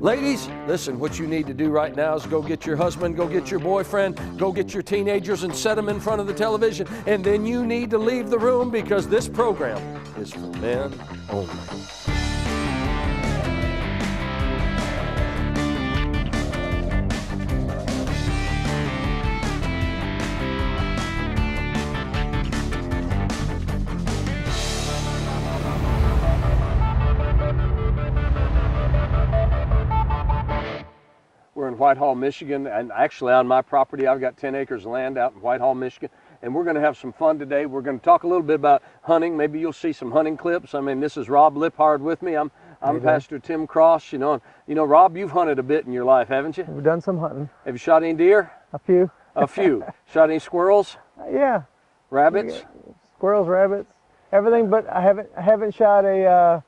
Ladies, listen, what you need to do right now is go get your husband, go get your boyfriend, go get your teenagers and set them in front of the television. And then you need to leave the room because this program is for men only. We're in Whitehall, Michigan, and actually on my property, I've got 10 acres of land out in Whitehall, Michigan, and we're going to have some fun today. We're going to talk a little bit about hunting. Maybe you'll see some hunting clips. I mean, this is Rob Liphard with me. I'm Pastor Tim Cross. You know, Rob, you've hunted a bit in your life, haven't you? We've done some hunting. Have you shot any deer? A few. A few. Shot any squirrels? Yeah. Rabbits? Squirrels, rabbits, everything. But I haven't shot a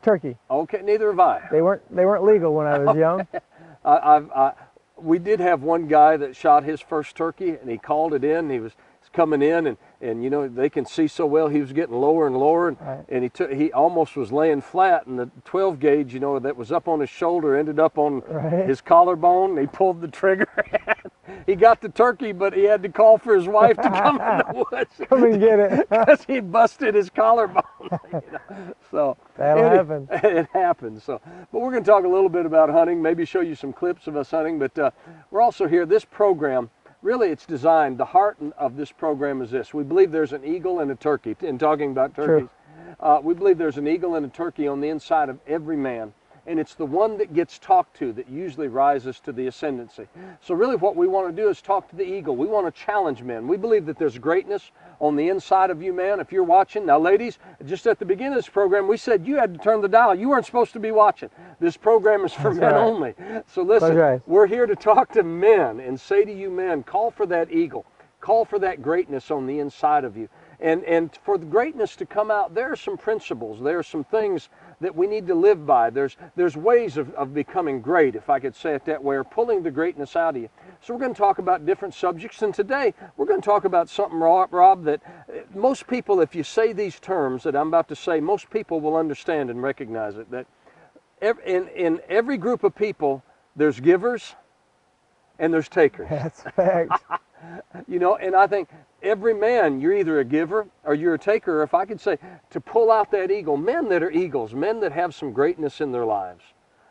turkey. Okay, neither have I. They weren't legal when I was young. We did have one guy that shot his first turkey, and he called it in. He was coming in, and you know, they can see so well, he was getting lower and lower, and, right. and he almost was laying flat, and the 12 gauge, you know, that was up on his shoulder ended up on right. his collarbone, and he pulled the trigger. He got the turkey, but he had to call for his wife to come in the woods. Come and get it. Because he busted his collarbone. You know? So that'll happen. It happens. So, but we're going to talk a little bit about hunting, maybe show you some clips of us hunting, but we're also here, this program, really it's designed, the heart of this program is this. We believe there's an eagle and a turkey. In talking about turkeys, we believe there's an eagle and a turkey on the inside of every man. And it's the one that gets talked to that usually rises to the ascendancy. So really what we want to do is talk to the eagle. We want to challenge men. We believe that there's greatness on the inside of you, man, if you're watching. Now, ladies, just at the beginning of this program, we said you had to turn the dial. You weren't supposed to be watching. This program is for men only. So listen, we're here to talk to men and say to you men, call for that eagle. Call for that greatness on the inside of you. And for the greatness to come out, there are some principles, there are some things that we need to live by. There's ways of becoming great, if I could say it that way, or pulling the greatness out of you. So we're going to talk about different subjects, and today we're going to talk about something, Rob, that most people, if you say these terms that I'm about to say, most people will understand and recognize it, that in every group of people, there's givers and there's takers. That's fact. You know, and I think every man, you're either a giver or you're a taker. Or if I could say, to pull out that eagle, men that are eagles, men that have some greatness in their lives,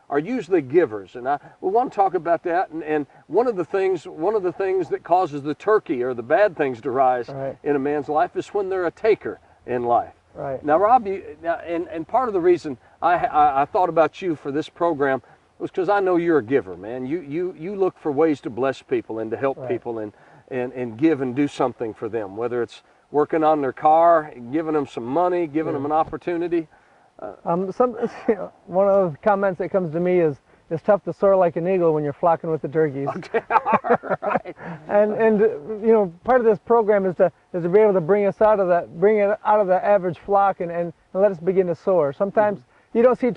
are usually givers. And we want to talk about that. And one of the things that causes the turkey or the bad things to rise in a man's life is when they're a taker in life. Right. Now, Rob, and part of the reason I thought about you for this program was because I know you're a giver, man. You look for ways to bless people and to help people and give and do something for them, whether it's working on their car, giving them some money, giving them an opportunity. One of the comments that comes to me is, it's tough to soar like an eagle when you're flocking with the turkeys. Okay, all right. and you know, part of this program is to be able to bring us out of that, bring it out of the average flock and let us begin to soar. Sometimes you don't see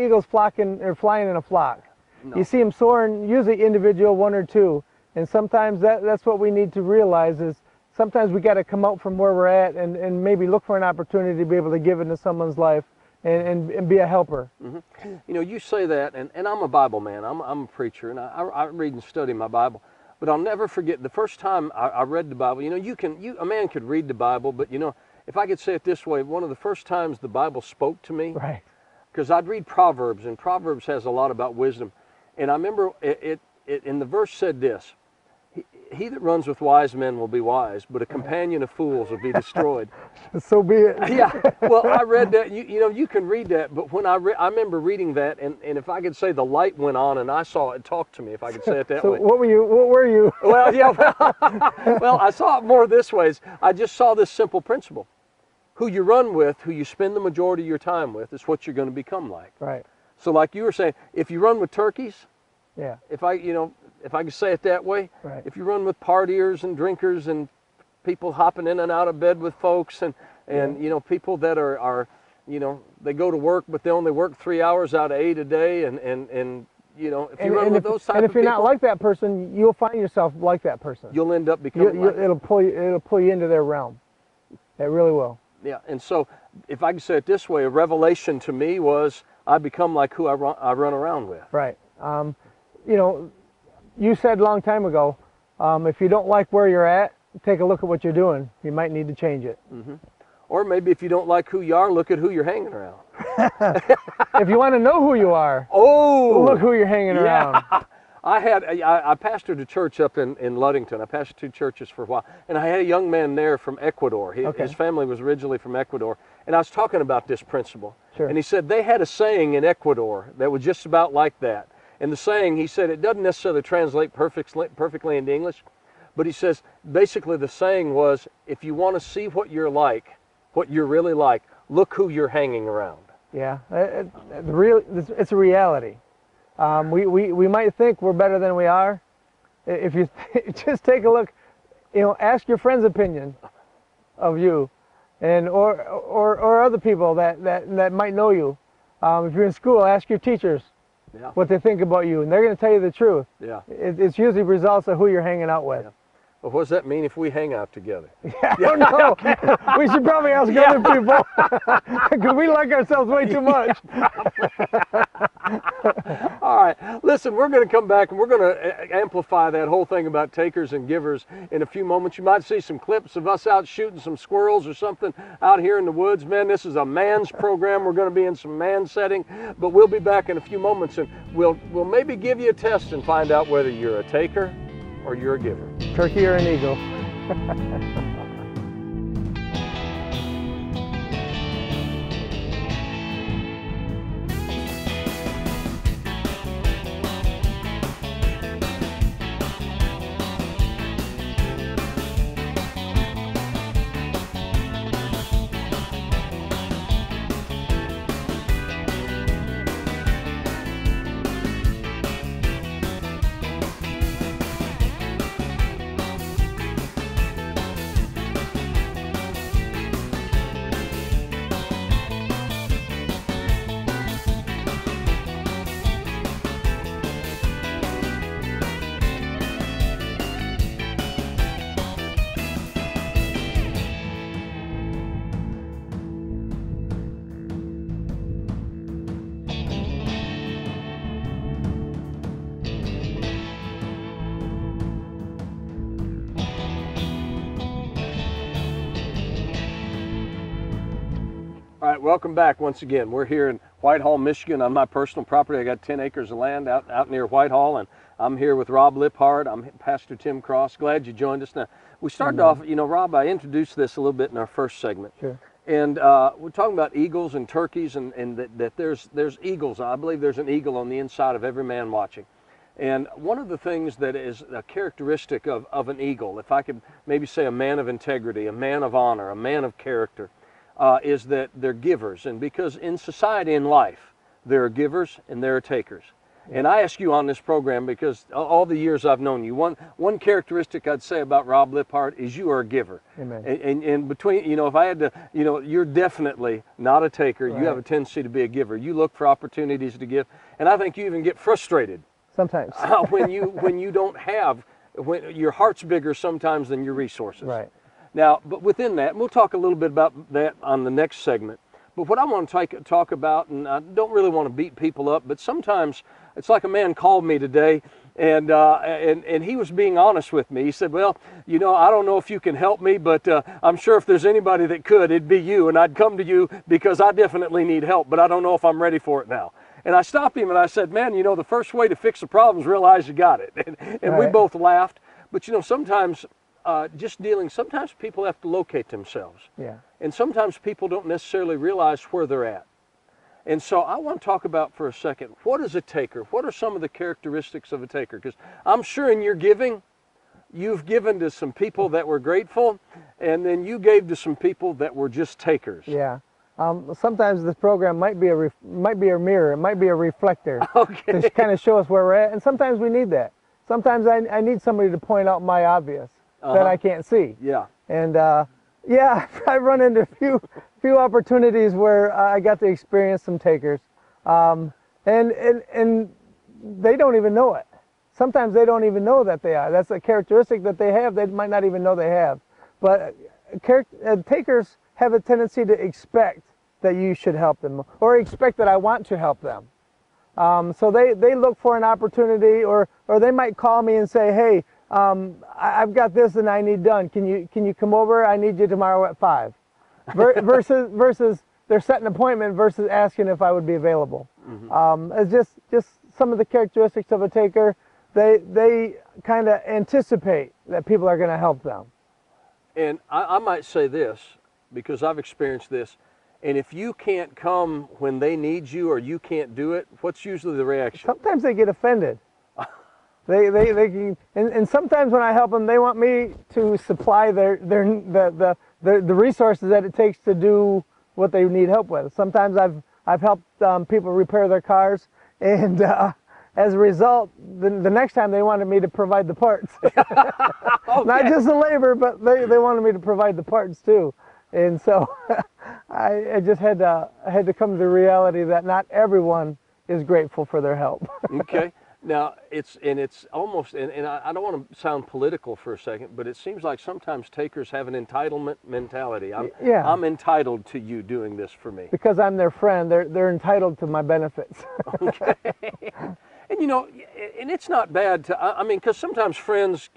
eagles flocking or flying in a flock. No. You see them soaring, usually individual, one or two. And sometimes that's what we need to realize is sometimes we got to come out from where we're at and maybe look for an opportunity to be able to give into someone's life and be a helper. Mm-hmm. You know, you say that, and I'm a Bible man. I'm a preacher, and I read and study my Bible. But I'll never forget the first time I read the Bible. You know, a man could read the Bible, but you know, if I could say it this way, one of the first times the Bible spoke to me, because I'd read Proverbs, and Proverbs has a lot about wisdom, and I remember in the verse said this. He that runs with wise men will be wise, but a companion of fools will be destroyed. So be it. Yeah. Well, I read that. You know, you can read that, but when I remember reading that, and if I could say the light went on and I saw it talk to me, if I could say it that way. So what were you? Well, yeah. Well, I saw it more this way. I just saw this simple principle: who you run with, who you spend the majority of your time with, is what you're going to become like. Right. So, like you were saying, if you run with turkeys, if I could say it that way, if you run with partiers and drinkers and people hopping in and out of bed with folks and you know, people that are you know, they go to work but they only work 3 hours out of 8 a day and you know, if you run with those type of people. And if you're not like that person, you'll find yourself like that person. You'll end up becoming like it'll pull you into their realm. It really will. Yeah, and so if I can say it this way, a revelation to me was I become like who I run around with. Right. You know, you said a long time ago, if you don't like where you're at, take a look at what you're doing. You might need to change it. Mm-hmm. Or maybe if you don't like who you are, look at who you're hanging around. If you want to know who you are, look who you're hanging around. I pastored a church up in Ludington. I pastored 2 churches for a while, and I had a young man there from Ecuador. His family was originally from Ecuador, and I was talking about this principle. Sure. And he said they had a saying in Ecuador that was just about like that. And the saying, he said, it doesn't necessarily translate perfectly into English, but he says basically the saying was, if you want to see what you're like, what you're really like, look who you're hanging around. Yeah, it's a reality. We might think we're better than we are. If you just take a look, you know, ask your friend's opinion of you, and or other people that might know you. If you're in school, ask your teachers what they think about you, and they're going to tell you the truth. Yeah, it's usually results of who you're hanging out with. Yeah. Well, what does that mean if we hang out together? I don't know. We should probably ask other people, because we like ourselves way too much. All right, listen, we're going to come back and we're going to amplify that whole thing about takers and givers in a few moments. You might see some clips of us out shooting some squirrels or something out here in the woods. Man, this is a man's program. We're going to be in some man setting, but we'll be back in a few moments, and we'll maybe give you a test and find out whether you're a taker or you're a giver. Turkey or an eagle. All right, welcome back once again. We're here in Whitehall, Michigan on my personal property. I got 10 acres of land out near Whitehall, and I'm here with Rob Liphard. I'm Pastor Tim Cross. Glad you joined us. Now, we started off, you know, Rob, I introduced this a little bit in our first segment. Sure. And we're talking about eagles and turkeys, and that there's eagles. I believe there's an eagle on the inside of every man watching. And one of the things that is a characteristic of an eagle, if I could maybe say a man of integrity, a man of honor, a man of character, is that they're givers. And because in society, in life, there are givers and there are takers. Yeah. And I ask you on this program, because all the years I've known you, one characteristic I'd say about Rob Liphard is you are a giver. Amen. And between, you know, if I had to, you know, you're definitely not a taker. Right. You have a tendency to be a giver. You look for opportunities to give. And I think you even get frustrated. Sometimes. when you don't have, when your heart's bigger sometimes than your resources. Right. Now, but within that, and we'll talk a little bit about that on the next segment, but what I want to talk about, and I don't really want to beat people up, but sometimes it's like a man called me today, and he was being honest with me. He said, well, you know, I don't know if you can help me, but I'm sure if there's anybody that could, it'd be you, and I'd come to you because I definitely need help, but I don't know if I'm ready for it now. And I stopped him and I said, man, you know, the first way to fix the problem is realize you got it. And we both laughed, but you know, sometimes sometimes people have to locate themselves. Yeah. And sometimes people don't necessarily realize where they're at. And so I want to talk about for a second, what is a taker? What are some of the characteristics of a taker? Because I'm sure in your giving, you've given to some people that were grateful, and then you gave to some people that were just takers. Yeah. Sometimes this program might be a mirror, it might be a reflector to kind of show us where we're at, and sometimes we need that. Sometimes I need somebody to point out my obvious that I can't see. Yeah. And yeah, I've run into a few opportunities where I got to experience some takers, and they don't even know it. Sometimes they don't even know that they are. That's a characteristic that they have. They might not even know they have. But takers have a tendency to expect that you should help them, or expect that I want to help them. So they look for an opportunity, or they might call me and say, hey, I've got this and I need done. Can you come over? I need you tomorrow at 5. Versus they're setting an appointment versus asking if I would be available. Mm-hmm. It's just some of the characteristics of a taker. They kind of anticipate that people are going to help them. And I might say this, because I've experienced this, and if you can't come when they need you, or you can't do it, what's usually the reaction? Sometimes they get offended. They can, and sometimes when I help them, they want me to supply the resources that it takes to do what they need help with. Sometimes I've helped people repair their cars, and as a result, the next time they wanted me to provide the parts. Okay. Not just the labor, but they wanted me to provide the parts too. And so I just had to come to the reality that not everyone is grateful for their help. Okay. Now, it's almost, and I don't want to sound political for a second, but it seems like sometimes takers have an entitlement mentality. I'm entitled to you doing this for me. Because I'm their friend, they're entitled to my benefits. Okay. And you know, and it's not bad to, I mean, because sometimes friends,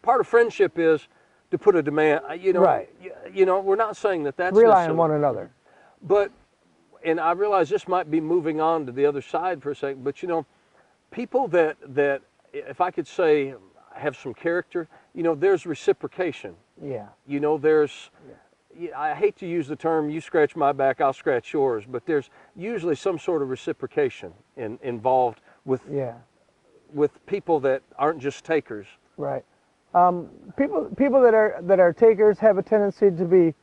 part of friendship is to put a demand, you know, right. You know, we're not saying that that's rely on one another. But, and I realize this might be moving on to the other side for a second, but you know, people that, if I could say, have some character, you know, there's reciprocation. Yeah. You know, there's, I hate to use the term, you scratch my back, I'll scratch yours, but there's usually some sort of reciprocation involved with people that aren't just takers. Right. People that are takers have a tendency to be,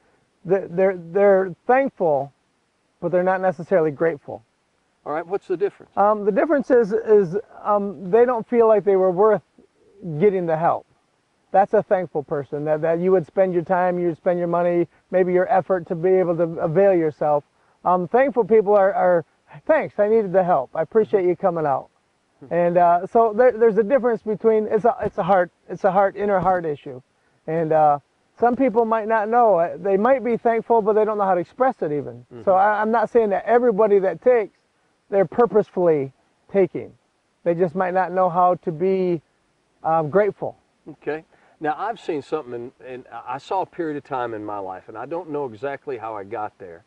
they're thankful, but they're not necessarily grateful. All right, what's the difference? The difference is they don't feel like they were worth getting the help. That's a thankful person, that you would spend your time, you would spend your money, maybe your effort to be able to avail yourself. Thankful people are thanks, I needed the help. I appreciate you coming out. And so there's a difference between, it's a inner heart issue. And some people might not know. They might be thankful, but they don't know how to express it even. Mm-hmm. So I'm not saying that everybody that takes, they're purposefully taking. They just might not know how to be grateful. Okay. Now I've seen something, and I saw a period of time in my life, and I don't know exactly how I got there,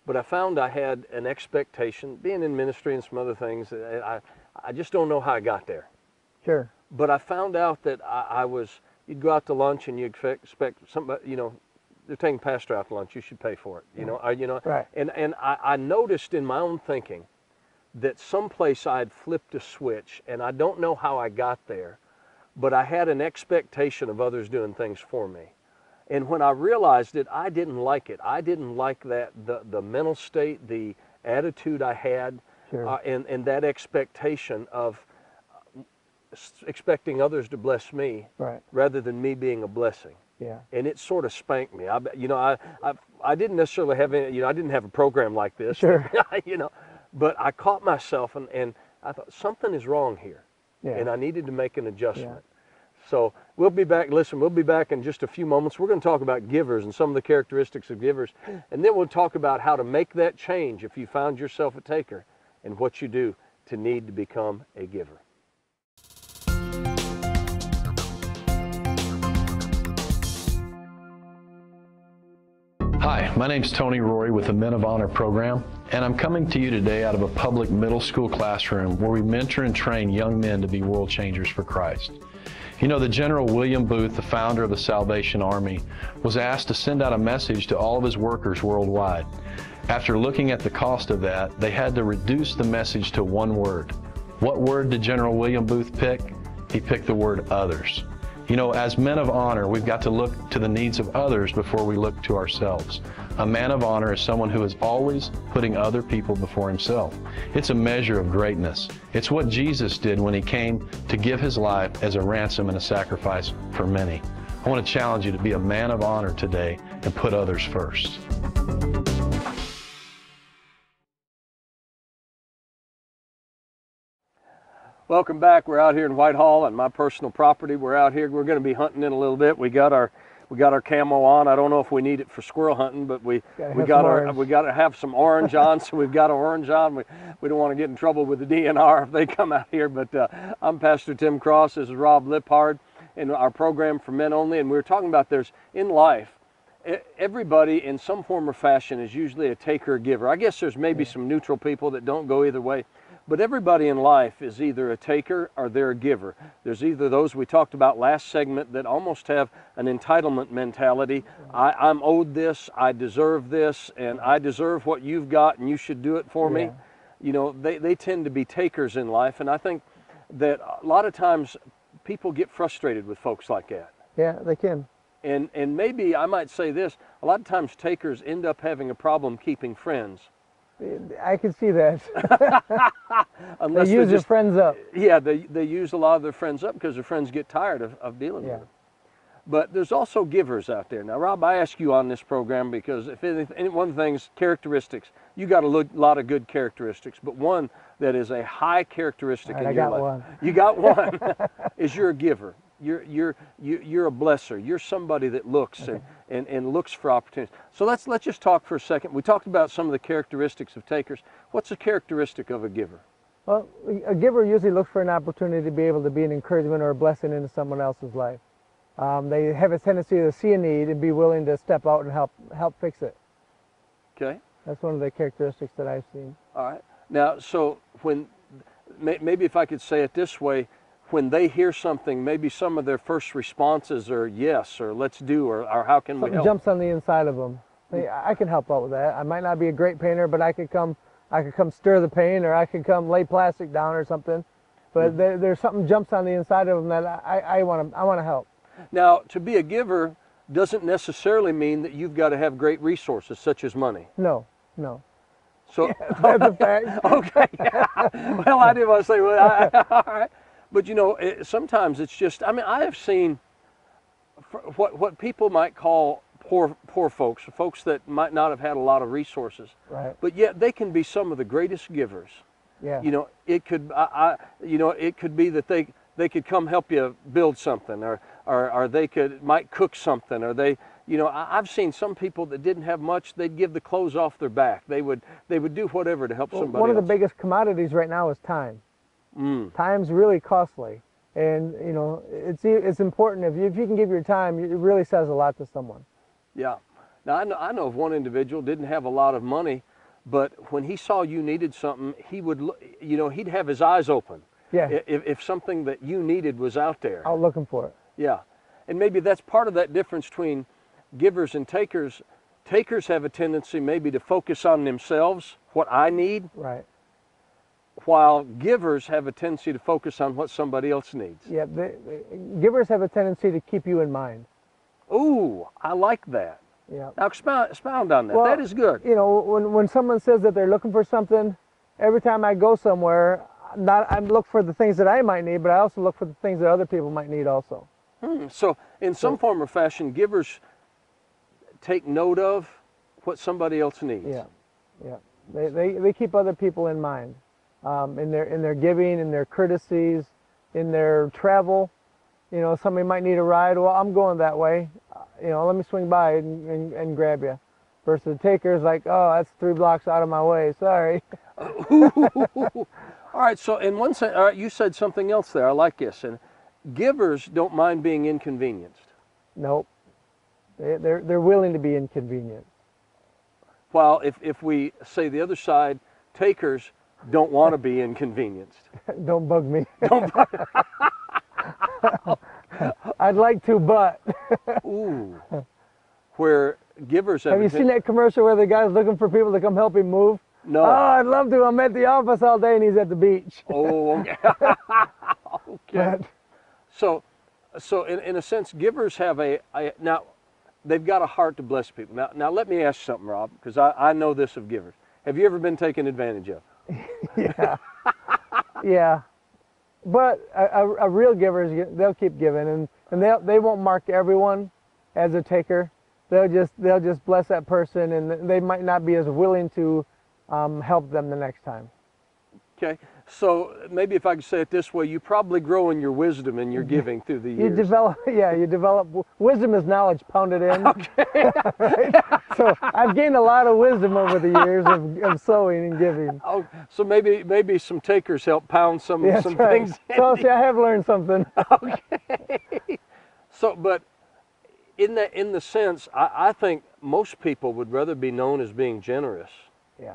but I found I had an expectation, being in ministry and some other things, I just don't know how I got there. Sure. But I found out that you'd go out to lunch and you expect somebody, you know, they're taking pastor out to lunch, you should pay for it, you know. Right. And I noticed in my own thinking that someplace I had flipped a switch, and I don't know how I got there, but I had an expectation of others doing things for me. And when I realized it, I didn't like it. I didn't like that, the mental state, the attitude I had. Sure. And that expectation of expecting others to bless me, right, rather than me being a blessing. Yeah. And it sort of spanked me. I didn't necessarily have any, you know, I didn't have a program like this. Sure. You know, but I caught myself and I thought something is wrong here. Yeah. And I needed to make an adjustment. Yeah. So we'll be back. Listen, we'll be back in just a few moments. We're going to talk about givers and some of the characteristics of givers. And then we'll talk about how to make that change if you found yourself a taker, and what you do to need to become a giver. Hi, my name's Tony Rory with the Men of Honor program, and I'm coming to you today out of a public middle school classroom where we mentor and train young men to be world changers for Christ. You know, the General William Booth, the founder of the Salvation Army, was asked to send out a message to all of his workers worldwide. After looking at the cost of that, they had to reduce the message to one word. What word did General William Booth pick? He picked the word others. You know, as men of honor, we've got to look to the needs of others before we look to ourselves. A man of honor is someone who is always putting other people before himself. It's a measure of greatness. It's what Jesus did when he came to give his life as a ransom and a sacrifice for many. I want to challenge you to be a man of honor today and put others first. Welcome back. We're out here in Whitehall on my personal property. We're out here. We're going to be hunting in a little bit. We got our we got our camo on. I don't know if we need it for squirrel hunting, but we got to have some orange on, so we've got our orange on. We don't want to get in trouble with the DNR if they come out here. But I'm Pastor Tim Cross. This is Rob Liphard in our program for men only, and we were talking about there's in life. Everybody in some form or fashion is usually a taker or giver. I guess there's maybe some neutral people that don't go either way, but everybody in life is either a taker or they're a giver. There's either those we talked about last segment that almost have an entitlement mentality. I'm owed this, I deserve this, and I deserve what you've got and you should do it for me. You know, they tend to be takers in life, and I think that a lot of times people get frustrated with folks like that. Yeah, they can. And maybe I might say this, a lot of times takers end up having a problem keeping friends. I can see that. Unless they use their friends up. Yeah, they use a lot of their friends up because their friends get tired of dealing with them. But there's also givers out there. Now, Rob, I ask you on this program because if one thing's characteristics, you got a lot of good characteristics, but one that is a high characteristic in your life. One. You got one. Is you're a giver. You're a blesser. You're somebody that looks and looks for opportunities. So let's just talk for a second. We talked about some of the characteristics of takers. What's a characteristic of a giver? Well, a giver usually looks for an opportunity to be able to be an encouragement or a blessing into someone else's life. They have a tendency to see a need and be willing to step out and help fix it. Okay. That's one of the characteristics that I've seen. All right. Now, so when maybe if I could say it this way, when they hear something, maybe some of their first responses are yes, or let's do, or how can we help? Jumps on the inside of them. I can help out with that. I might not be a great painter, but I could come stir the paint, or I could come lay plastic down or something. But there's something jumps on the inside of them that I want to help. Now, to be a giver doesn't necessarily mean that you've got to have great resources such as money. No. So that's a fact. Okay. Well, I did want to say, well, all right. But you know, sometimes it's just, I mean, I have seen what people might call poor folks that might not have had a lot of resources. Right. But yet they can be some of the greatest givers. Yeah. You know, it could, it could be that they could come help you build something, or they might cook something, or they, you know, I've seen some people that didn't have much, they'd give the clothes off their back. They would do whatever to help somebody One of the else. biggest commodities right now is time. Time's really costly, and you know it's important if you can give your time. It really says a lot to someone. Yeah. Now I know of one individual didn't have a lot of money, but when he saw you needed something, he would he'd have his eyes open. Yeah. If something that you needed was out there. Out looking for it. Yeah. And maybe that's part of that difference between givers and takers. Takers have a tendency maybe to focus on themselves, what I need. Right. While givers have a tendency to focus on what somebody else needs. Yeah, givers have a tendency to keep you in mind. Ooh, I like that. Yeah. Now expound on that. Well, that is good. You know, when someone says that they're looking for something, every time I go somewhere, I look for the things that I might need, but I also look for the things that other people might need also. So in some form or fashion, givers take note of what somebody else needs. Yeah. They keep other people in mind. In their giving, in their courtesies, in their travel. You know, somebody might need a ride. Well, I'm going that way. You know, let me swing by and grab you. Versus the takers like, oh, that's 3 blocks out of my way. Sorry. All right. So in one sense, all right, you said something else there. I like this. And givers don't mind being inconvenienced. Nope. They're willing to be inconvenienced. While if we say the other side, takers don't want to be inconvenienced. Don't bug me. Don't bug. I'd like to, but. Ooh. Where givers have. Have you seen that commercial where the guy's looking for people to come help him move? No. Oh, I'd love to. I'm at the office all day and he's at the beach. Oh, okay. Okay. So in a sense, givers have now, they've got a heart to bless people. Now let me ask you something, Rob, because I know this of givers. Have you ever been taken advantage of? Yeah. Yeah. But a real giver, they'll keep giving, and they won't mark everyone as a taker. They'll just bless that person, and they might not be as willing to help them the next time. Okay. So maybe if I could say it this way, you probably grow in your wisdom and your giving through the years. You develop, wisdom is knowledge pounded in. Okay. Right? So I've gained a lot of wisdom over the years of sowing and giving. Oh, so maybe some takers help pound some That's right. things. So see, I have learned something. Okay. So, but in the sense, I think most people would rather be known as being generous. Yeah.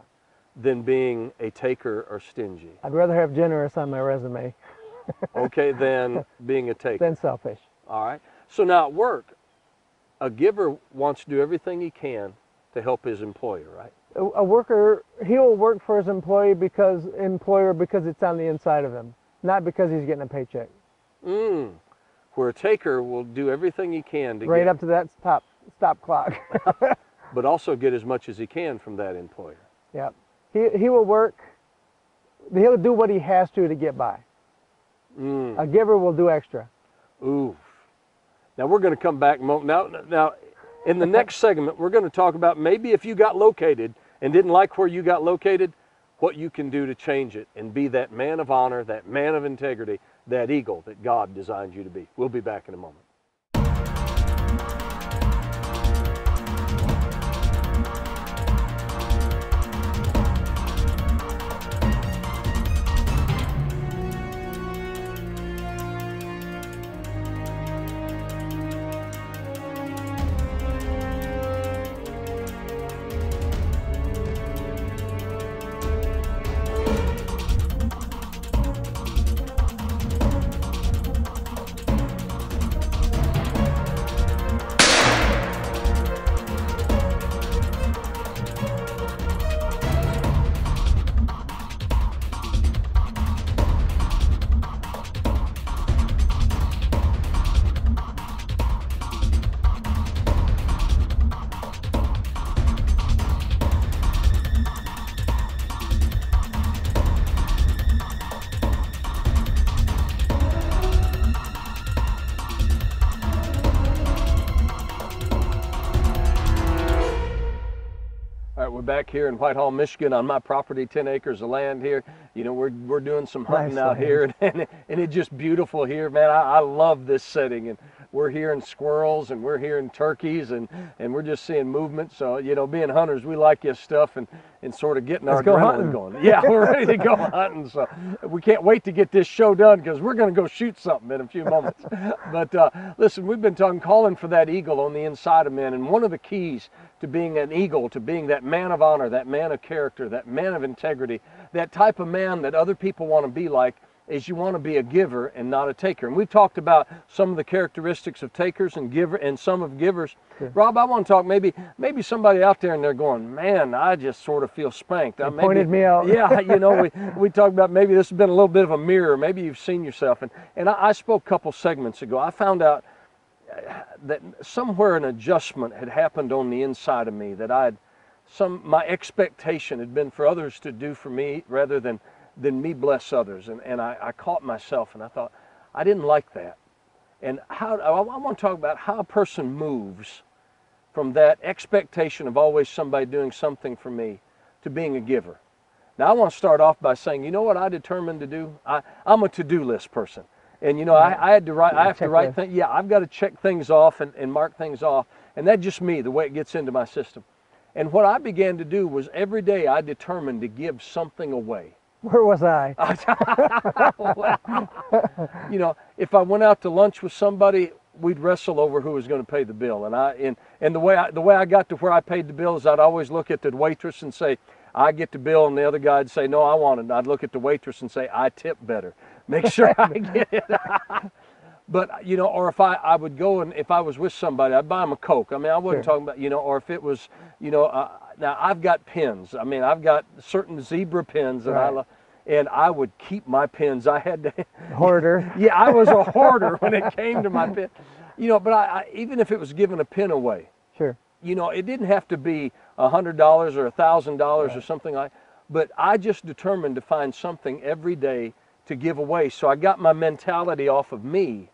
Than being a taker or stingy. I'd rather have generous on my resume. Okay, than being a taker. Than selfish. All right. So now at work, a giver wants to do everything he can to help his employer, right? A worker, he will work for his employer because it's on the inside of him, not because he's getting a paycheck. Where a taker will do everything he can to right up to that stop clock. But also get as much as he can from that employer. Yep. He will work, he'll do what he has to get by. A giver will do extra. Ooh. Now we're going to come back. Now, in the next segment, we're going to talk about maybe if you got located and didn't like where you got located, what you can do to change it and be that man of honor, that man of integrity, that eagle that God designed you to be. We'll be back in a moment. Back here in Whitehall, Michigan, on my property, 10 acres of land here. You know, we're doing some hunting out here, and it's just beautiful here, man. I love this setting, and we're hearing squirrels and we're hearing turkeys, and we're just seeing movement. So, you know, being hunters, we like this stuff and sort of getting our adrenaline going. Yeah, we're ready to go hunting. So we can't wait to get this show done because we're going to go shoot something in a few moments. But listen, we've been calling for that eagle on the inside of men, and one of the keys to being an eagle, to being that man of honor, that man of character, that man of integrity, that type of man that other people want to be like, is you want to be a giver and not a taker. And we've talked about some of the characteristics of takers and some of givers. Sure. Rob, I want to talk maybe somebody out there and they're going, man, I just sort of feel spanked. You pointed me out. Yeah, you know, we talked about maybe this has been a little bit of a mirror. Maybe you've seen yourself. And I spoke a couple segments ago. I found out that somewhere an adjustment had happened on the inside of me, that my expectation had been for others to do for me rather than me bless others. And I caught myself and I thought, I didn't like that. And I want to talk about how a person moves from that expectation of always somebody doing something for me to being a giver. Now I want to start off by saying, you know what I determined to do? I'm a to-do list person. And you know, I have to write things. Yeah, I've got to check things off and mark things off. And that's just me, the way it gets into my system. And what I began to do was every day I determined to give something away. Where was I? Well, you know, if I went out to lunch with somebody, we'd wrestle over who was going to pay the bill. And the way I got to where I paid the bill is I'd always look at the waitress and say, I get the bill, and the other guy'd say, no, I want it. I'd look at the waitress and say, I tip better. Make sure I get it. But, you know, or if I would go and if I was with somebody, I'd buy them a Coke. I mean, I wasn't talking about, you know, or if it was, you know, now I've got pens. I mean, I've got certain zebra pens that I love, and I would keep my pens. I had to. Hoarder. Yeah, I was a hoarder when it came to my pen. You know, but I even if it was giving a pen away. Sure. You know, it didn't have to be $100 or $1,000 or something like, but I just determined to find something every day to give away. So I got my mentality off of me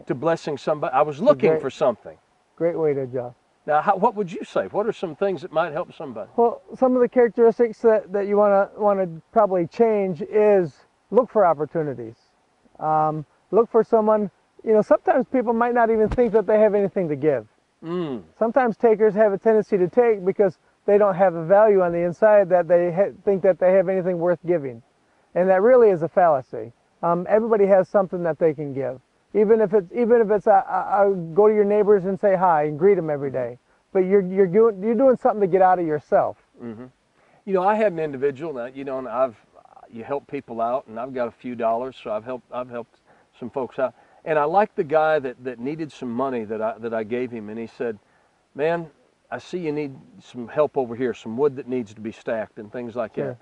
to blessing somebody. I was looking for something. Great way to adjust. Now, what would you say? What are some things that might help somebody? Well, some of the characteristics that you want to probably change is look for opportunities. Look for someone, you know, sometimes people might not even think that they have anything to give. Sometimes takers have a tendency to take because they don't have a value on the inside that they think that they have anything worth giving. And that really is a fallacy. Everybody has something that they can give. Even if it's go to your neighbors and say hi and greet them every day. But you're doing something to get out of yourself. You know, I had an individual that, you know, and you help people out, and I've got a few dollars, so I've helped some folks out. And I liked the guy that needed some money that I gave him, and he said, "Man, I see you need some help over here, some wood that needs to be stacked and things like that.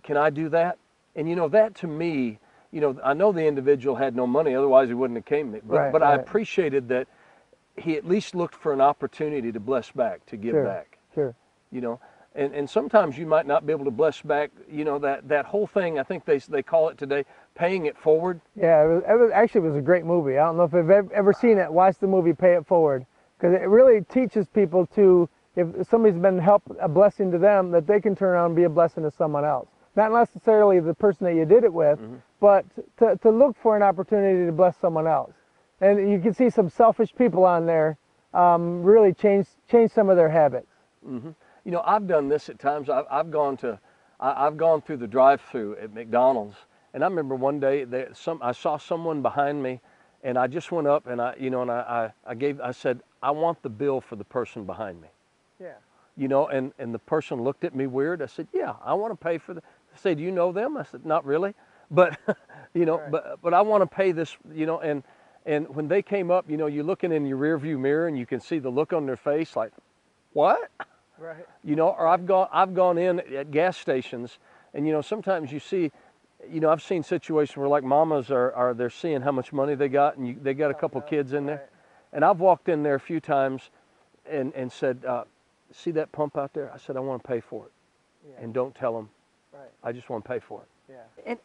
Can I do that?" And you know, that to me, you know, I know the individual had no money, otherwise he wouldn't have came. But I appreciated that he at least looked for an opportunity to bless back, to give back. Sure. You know, and sometimes you might not be able to bless back. You know, that whole thing, I think they call it today, paying it forward. Yeah, it was a great movie. I don't know if you've ever seen it. Watch the movie Pay It Forward, because it really teaches people to, if somebody's been a blessing to them, that they can turn around and be a blessing to someone else. Not necessarily the person that you did it with, but to look for an opportunity to bless someone else. And you can see some selfish people on there really change some of their habits. You know, I've done this at times. I've gone through the drive-through at McDonald's, and I remember one day I saw someone behind me, and I just went up and I said, "I want the bill for the person behind me." Yeah. You know, and the person looked at me weird. I said, "Yeah, I want to pay for the." I said, "Do you know them?" I said, "Not really, but you know, but I want to pay this." You know, and when they came up, you know, you're looking in your rearview mirror and you can see the look on their face, like, "What?" Right. You know, or I've gone in at gas stations, and you know, sometimes you see, you know, I've seen situations where like mamas they're seeing how much money they got, and they got a couple kids in there, and I've walked in there a few times, and said, "See that pump out there?" I said, "I want to pay for it," and don't tell them. Right. I just want to pay for it. Yeah. And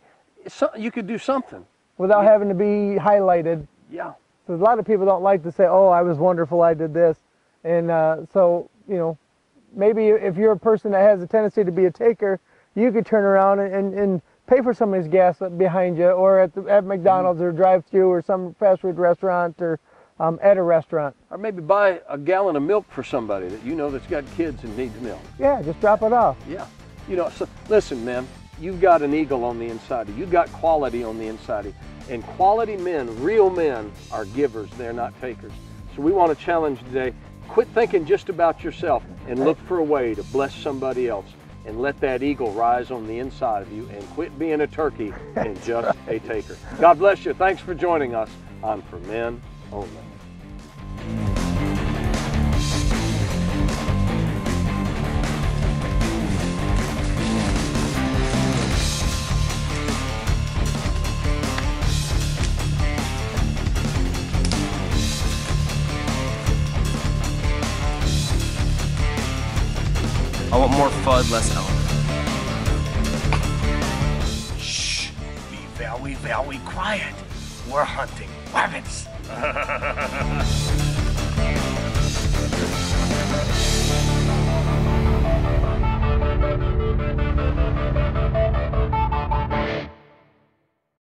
you could do something without having to be highlighted. Yeah. So a lot of people don't like to say, "Oh, I was wonderful, I did this," and so you know. Maybe if you're a person that has a tendency to be a taker, you could turn around and pay for somebody's gas behind you, or at McDonald's or drive-through or some fast food restaurant, or at a restaurant. Or maybe buy a gallon of milk for somebody that you know that's got kids and needs milk. Yeah, just drop it off. Yeah. You know, so listen, man, you've got an eagle on the inside of you. You've got quality on the inside of you. And quality men, real men, are givers. They're not takers. So we want to challenge today. Quit thinking just about yourself and look for a way to bless somebody else, and let that eagle rise on the inside of you, and quit being a turkey and just a taker. God bless you. Thanks for joining us on For Men Only. I want more FUD, less element. Shh! Be very, very quiet. We're hunting rabbits.